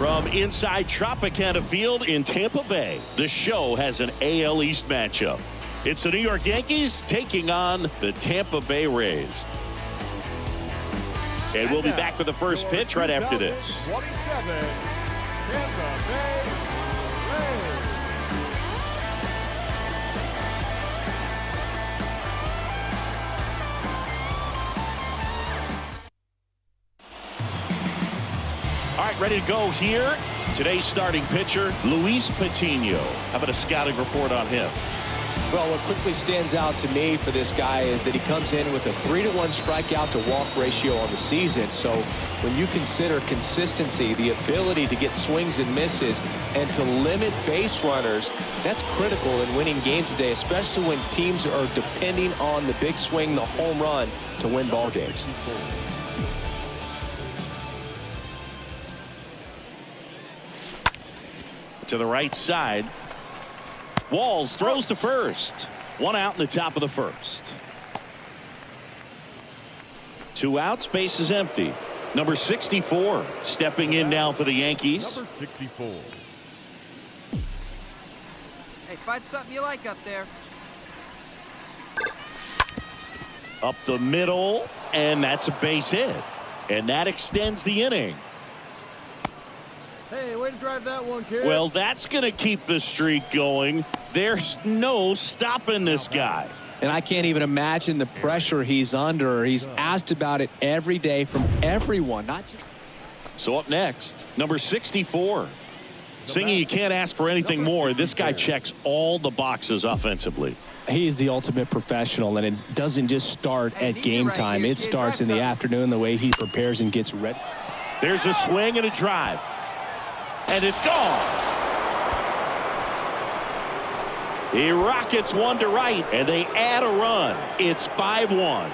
From inside Tropicana Field in Tampa Bay, the show has an AL East matchup. It's the New York Yankees taking on the Tampa Bay Rays. And we'll be back with the first pitch right after this. 27, Tampa Bay Rays. All right, ready to go here. Today's starting pitcher, Luis Patino. How about a scouting report on him? Well, what quickly stands out to me for this guy is that he comes in with a 3-to-1 strikeout to walk ratio on the season. So when you consider consistency, the ability to get swings and misses, and to limit base runners, that's critical in winning games today, especially when teams are depending on the big swing, the home run, to win ball games. To the right side. Walls throws to first. One out in the top of the first. 2 outs, base is empty. Number 64 stepping in now for the Yankees. Number 64. Hey, find something you like up there. Up the middle, and that's a base hit. And that extends the inning. Hey, way to drive that one, kid. Well, that's going to keep the streak going. There's no stopping this guy. And I can't even imagine the pressure he's under. He's asked about it every day from everyone, not just. So up next, number 64. Singing, you can't ask for anything more. This guy checks all the boxes offensively. He's the ultimate professional, and it doesn't just start at game time. It starts in the afternoon, the way he prepares and gets ready. There's a swing and a drive. And it's gone. He rockets one to right, and they add a run. It's 5-1.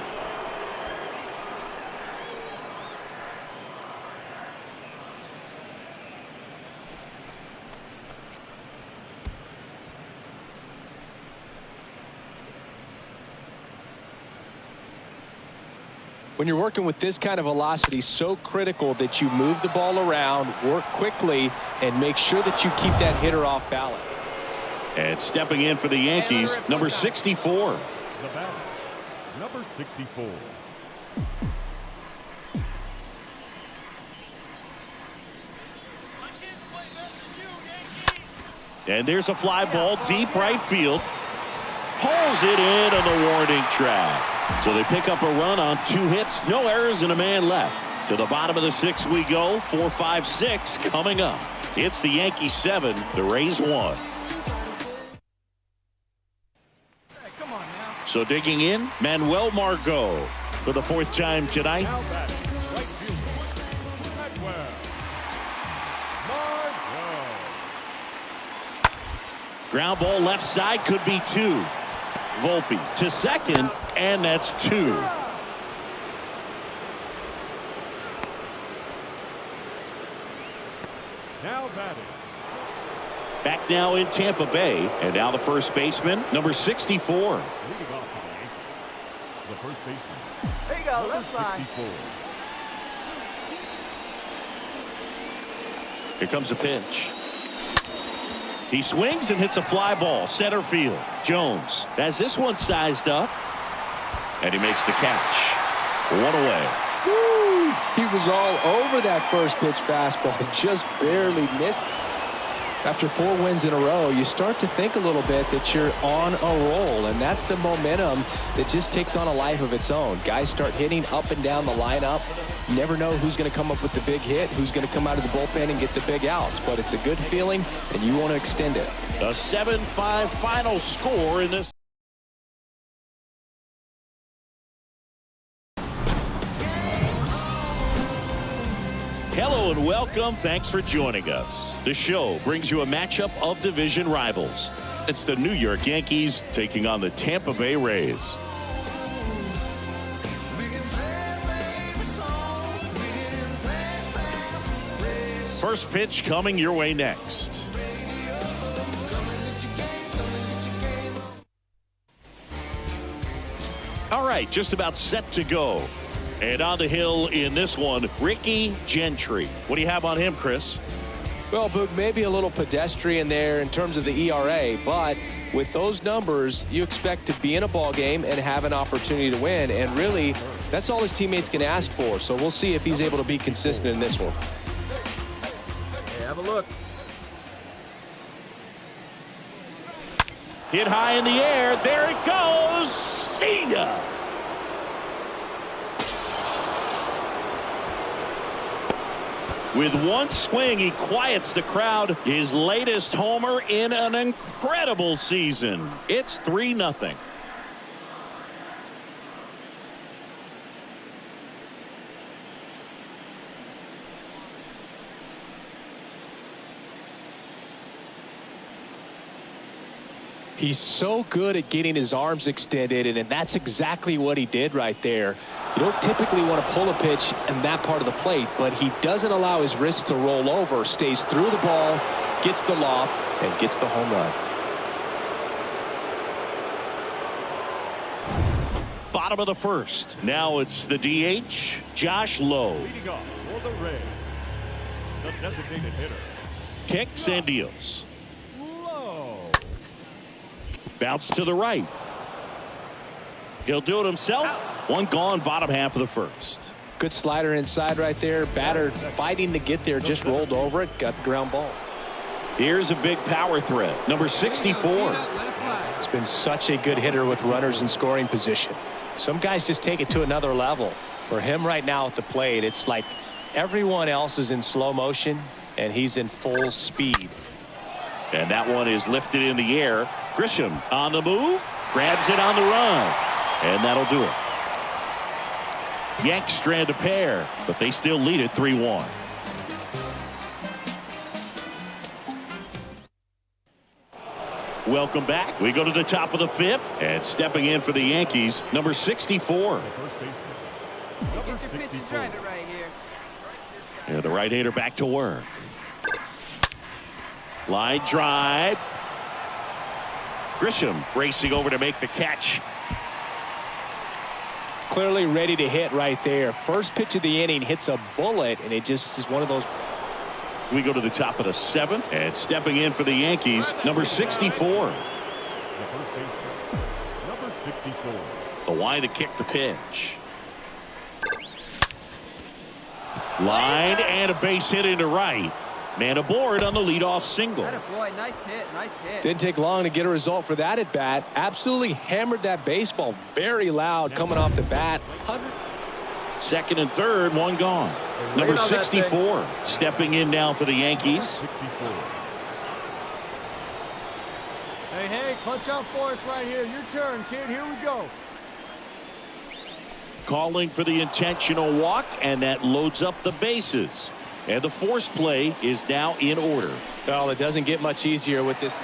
When you're working with this kind of velocity, so critical that you move the ball around, work quickly, and make sure that you keep that hitter off balance. And stepping in for the Yankees, number 64. The batter, number 64. And there's a fly ball deep right field. Pulls it in on the warning track. So they pick up a run on 2 hits, no errors, and a man left. To the bottom of the 6th we go. 4, 5, 6 coming up. It's the Yankees 7, the Rays 1. Hey, come on now. So digging in, Manuel Margot for the 4th time tonight. Now batting, right field, Manuel Margot. Ground ball left side, could be 2. Volpe to second, and that's 2. Now batting. Back now in Tampa Bay, and now the first baseman, number 64. Leading off for the Yankees, the first baseman. There you go, Number left side. 64. Here comes the pitch. He swings and hits a fly ball, center field. Jones has this one sized up, and he makes the catch. 1 away. Woo! He was all over that first pitch fastball, just barely missed. After 4 wins in a row, you start to think a little bit that you're on a roll, and that's the momentum that just takes on a life of its own. Guys start hitting up and down the lineup. You never know who's going to come up with the big hit, who's going to come out of the bullpen and get the big outs, but it's a good feeling, and you want to extend it. A 7-5 final score in this. Hello and welcome. Thanks for joining us. The show brings you a matchup of division rivals. It's the New York Yankees taking on the Tampa Bay Rays. First pitch coming your way next. All right, just about set to go. And on the hill in this one, Ricky Gentry. What do you have on him, Chris? Well, Boog, maybe a little pedestrian there in terms of the ERA, but with those numbers, you expect to be in a ball game and have an opportunity to win, and really, that's all his teammates can ask for. So we'll see if he's able to be consistent in this one. Hey, have a look. Hit high in the air. There it goes. See ya. With one swing, he quiets the crowd. His latest homer in an incredible season. It's 3-0. He's so good at getting his arms extended, and that's exactly what he did right there. You don't typically want to pull a pitch in that part of the plate, but he doesn't allow his wrist to roll over, stays through the ball, gets the loft, and gets the home run. Bottom of the first. Now it's the DH, Josh Lowe. Leading off for the Rays, the designated hitter. Kicks and deals. Low. Bounce to the right. He'll do it himself. One gone, bottom half of the first. Good slider inside right there. Batter fighting to get there, just rolled over it, got the ground ball. Here's a big power threat. Number 64. It's been such a good hitter with runners in scoring position. Some guys just take it to another level. For him right now at the plate, it's like everyone else is in slow motion, and he's in full speed. And that one is lifted in the air. Grisham on the move, grabs it on the run, and that'll do it. Yanks strand a pair, but they still lead it 3-1. Welcome back. We go to the top of the fifth, and stepping in for the Yankees, number 64. First baseman. Get your pitch and drive it right here. And the right-hander back to work. Line drive. Grisham racing over to make the catch. Clearly ready to hit right there. First pitch of the inning hits a bullet, and it just is one of those. We go to the top of the seventh, and stepping in for the Yankees, number 64. The first baseman. Number 64. The line to kick the pitch. Line and a base hit into right. Man aboard on the leadoff single. Boy, nice hit, nice hit. Didn't take long to get a result for that at bat. Absolutely hammered that baseball very loud coming off the bat. Second and third, one gone. Number 64 stepping in now for the Yankees. 64. Hey, clutch out for us right here. Your turn, kid. Here we go. Calling for the intentional walk, and that loads up the bases. And the force play is now in order. Well, it doesn't get much easier with this.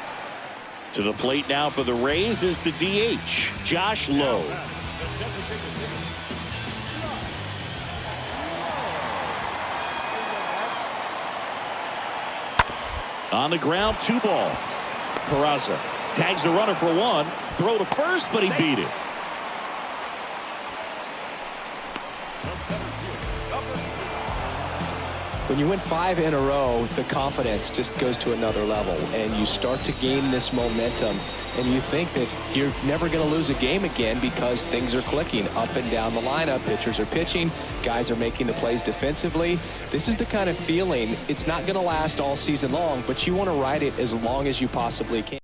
To the plate now for the Rays is the DH, Josh Lowe. On the ground, 2 ball. Peraza tags the runner for 1. Throw to first, but he beat it. When you win 5 in a row, the confidence just goes to another level, and you start to gain this momentum, and you think that you're never going to lose a game again because things are clicking up and down the lineup. Pitchers are pitching, guys are making the plays defensively. This is the kind of feeling, it's not going to last all season long, but you want to ride it as long as you possibly can.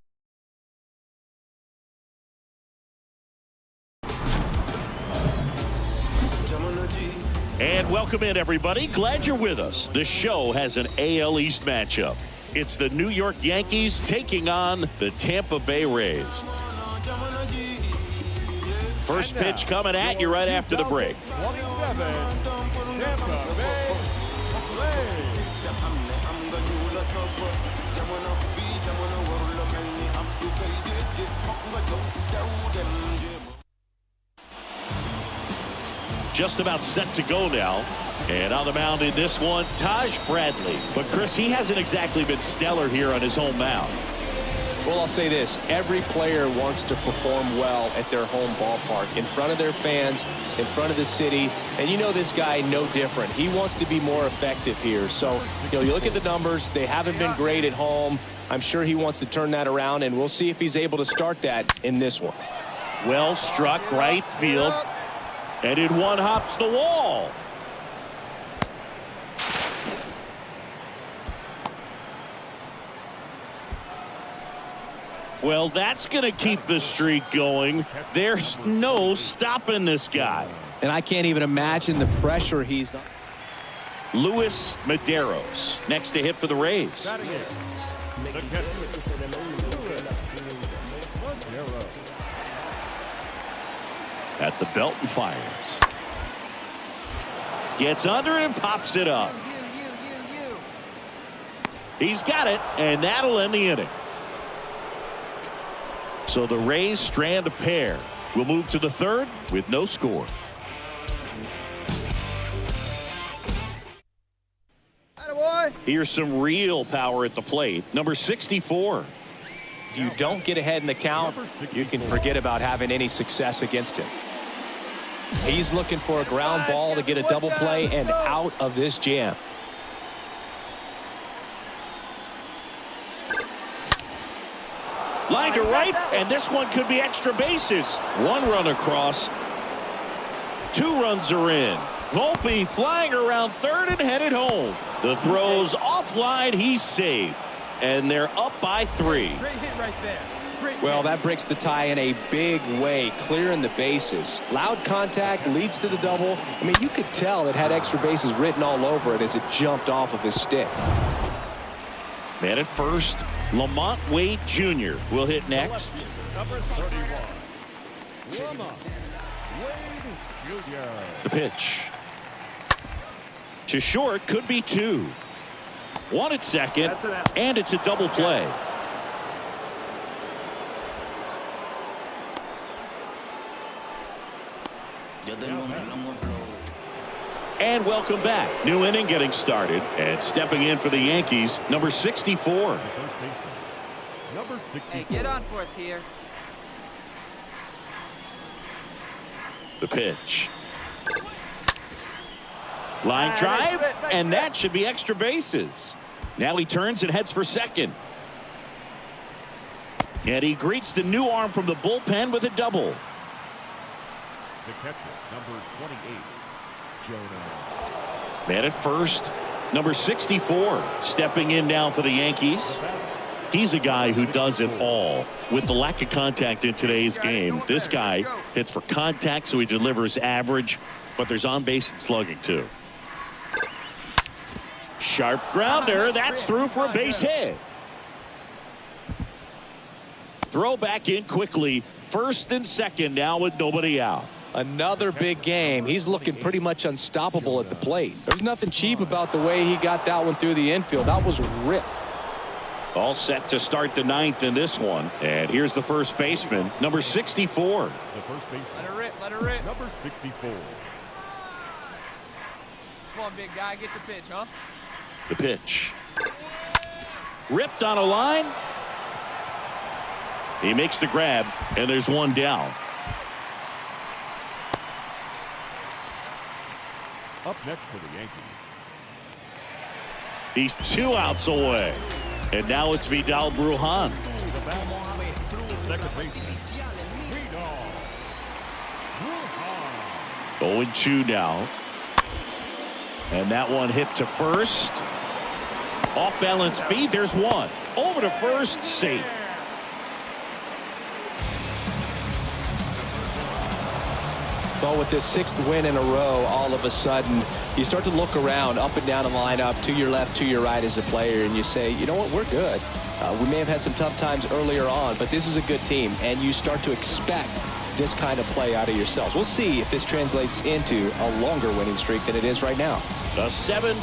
And welcome in, everybody. Glad you're with us. The show has an AL East matchup. It's the New York Yankees taking on the Tampa Bay Rays. First pitch coming at you right after the break. 27, Tampa Bay Rays. Just about set to go now. And on the mound in this one, Taj Bradley. But Chris, he hasn't exactly been stellar here on his home mound. Well, I'll say this. Every player wants to perform well at their home ballpark, in front of their fans, in front of the city. And you know this guy no different. He wants to be more effective here. So, you look at the numbers. They haven't been great at home. I'm sure he wants to turn that around, and we'll see if he's able to start that in this one. Well struck right field. And it one hops the wall. Well, that's going to keep the streak going. There's no stopping this guy. And I can't even imagine the pressure he's on. Luis Medeiros next to hit for the Rays. At the belt and fires. Gets under it and pops it up. He's got it, and that'll end the inning. So the Rays strand a pair. We'll move to the third with no score. Here's some real power at the plate. Number 64. If you don't get ahead in the count, you can forget about having any success against him. He's looking for a ground ball to get a double play and out of this jam. Line to right, and this one could be extra bases. One run across. 2 runs are in. Volpe flying around third and headed home. The throw's offline. He's safe. And they're up by 3. Great hit right there. Well, that breaks the tie in a big way, clearing the bases. Loud contact leads to the double. I mean, you could tell it had extra bases written all over it as it jumped off of his stick. Man at first, Lamont Wade Jr. will hit next. Number 31. Lamont Wade Jr. The pitch. To short, could be 2. 1 at second, and it's a double play. And welcome back. New inning getting started. And stepping in for the Yankees, number 64. Number 64. Hey, get on for us here. The pitch. Line drive, and that should be extra bases. Now he turns and heads for second. And he greets the new arm from the bullpen with a double. The catcher, number 28, Jonah. Man at first, number 64, stepping in now for the Yankees. He's a guy who does it all. With the lack of contact in today's game, this guy hits for contact, so he delivers average, but there's on-base and slugging too. Sharp grounder, that's through for a base hit. Throw back in quickly. First and second now with nobody out. Another big game. He's looking pretty much unstoppable at the plate. There's nothing cheap about the way he got that one through the infield. That was ripped. All set to start the 9th in this one. And here's the first baseman, number 64. The first baseman. Let her rip, let her rip. Number 64. Come on, big guy, get your pitch, huh? The pitch. Ripped on a line. He makes the grab, and there's one down. Up next for the Yankees. He's 2 outs away. And now it's Vidal Brujan. Second baseman. 0-2 now. And that one hit to first. Off balance feed. There's one. Over to first. Safe. Well, with this 6th win in a row, all of a sudden, you start to look around up and down the lineup, to your left, to your right as a player, and you say, you know what, we're good. We may have had some tough times earlier on, but this is a good team, and you start to expect this kind of play out of yourselves. We'll see if this translates into a longer winning streak than it is right now. A 7